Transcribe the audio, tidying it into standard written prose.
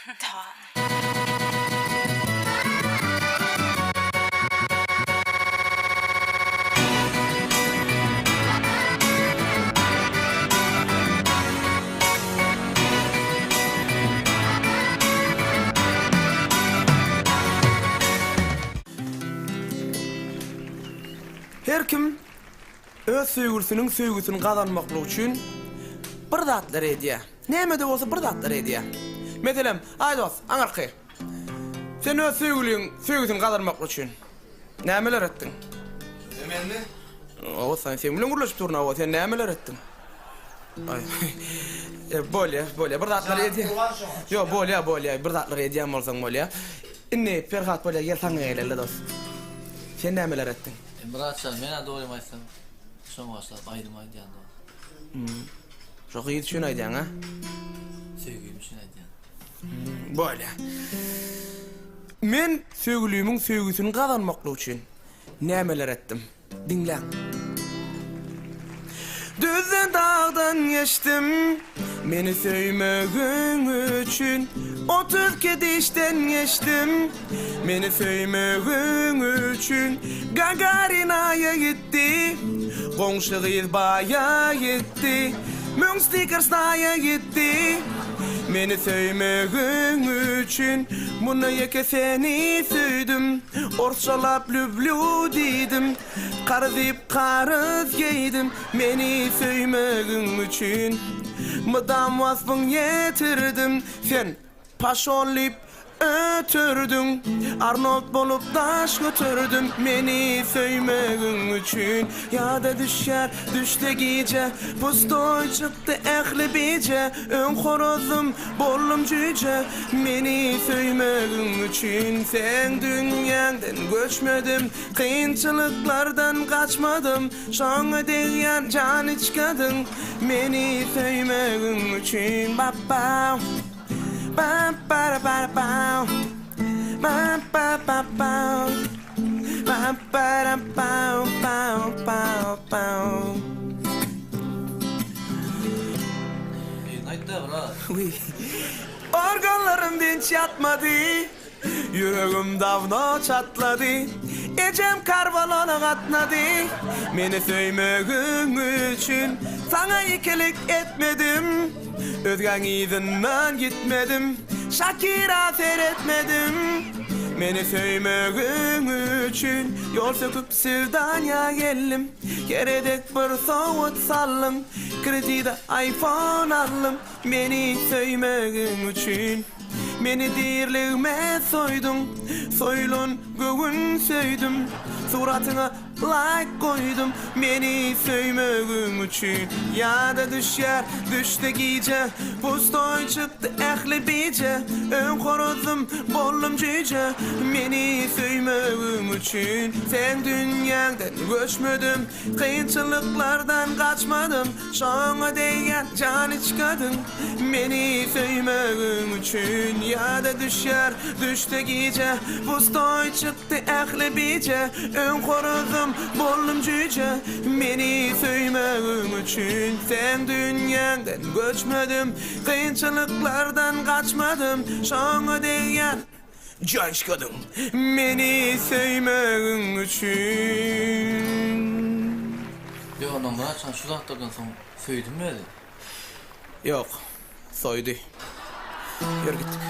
Tamam. Her kim öz söýgüsiniň söýgüsini gazanmakly üçin bir zatlar edýär. Näme de bolsa bir zatlar edýär. Meselem, ay dost, aňarky. Sen öz söýgüsini gazanmakly üçin nämeler etdiň? Emenni? O sen bilen gurlaşyp durna, o sen nämeler etdiň? Ay. Bolýa, bir zatlar edýär. Yo, bolýa, bir zatlar edýär bolsaň bolýa. Inni Ferhat bolýa gelsaň eýle dost. Sen nämeler etdiň? Muratcan, mena doymaysam, şoň başlap aýdym ýanda. Şoňa ýetişen aýdýan, ha? Söýgüm şun aýdýan. Bolýa. Men söýgülümiň söýgüsini gazanmakly üçin nämeler etdim? Dinle. Düzden dağdan geçtim, meni söýmegin üçün. 30 kedişten geçtim, meni söýmegin üçün. Gagarina'ya gitti, goňşy gyz baya gitti. Müň Snickers'naya gitti, meni söýmegin üçün. Muny ýeke seni söýdüm, orçalap lüblü diýdim. Qarzyp qarız geydim, meni söýmegin üçün. Mydam wasbyň ýetirdim, sen paşonlip ötürdün. Arnold bolup daş götürdüm, meni söýmegin üçün. Ýada düşer, düşde gece, pustoy çykdy ähli bice. Ön horozum, bollum cüce, meni söýmegin üçün. Sen dünýäňden göçmedim, kynçylyklardan kaçmadım. Şoňa diýen jan içkadyň, meni söýmegin üçün. Baba ba ba ba ba ba ba ba ba ba ba ba ba ba. Naýtda brat. Organlarım dinç yatmadı, yüreğim davno çatladı. Ecem karvalona katnadı, meni söýmegin üçün. Sana ikilik etmedim, özgen izinden gitmedim. Shakira seyretmedim, meni söýmegin üçün. Yol söküp sevdanya geldim, keredek bir soğut sallım. Kredide iPhone aldım, meni söýmegin üçün. Meni dirligime soýdun, soýlun gögün söýdüm. Suratyna like koydum, meni söýmegin üçün. Ýada düşer, düşde gece, pustoy çykdy ähli bice. Ön horozum, bollum cüce, meni söýmegin üçün. Sen dünýäňden göçmedim, kynçylyklardan kaçmadım. Şoňa diýen jan içkadyň, meni söýmegin üçün. Ýada düşer, düşde gece, pustoy çykdy ähli bice. Ön horozum, bollum cüce, meni söýmegin üçün. Sen dünýäňden göçmedim, kynçylyklardan kaçmadım. Şoňa diýen jan içkadyň, meni söýmegin üçün. Yo, onda Muratcan şu zatlardan soň söýdüm mi? Yok, soydu. Yürü gittik.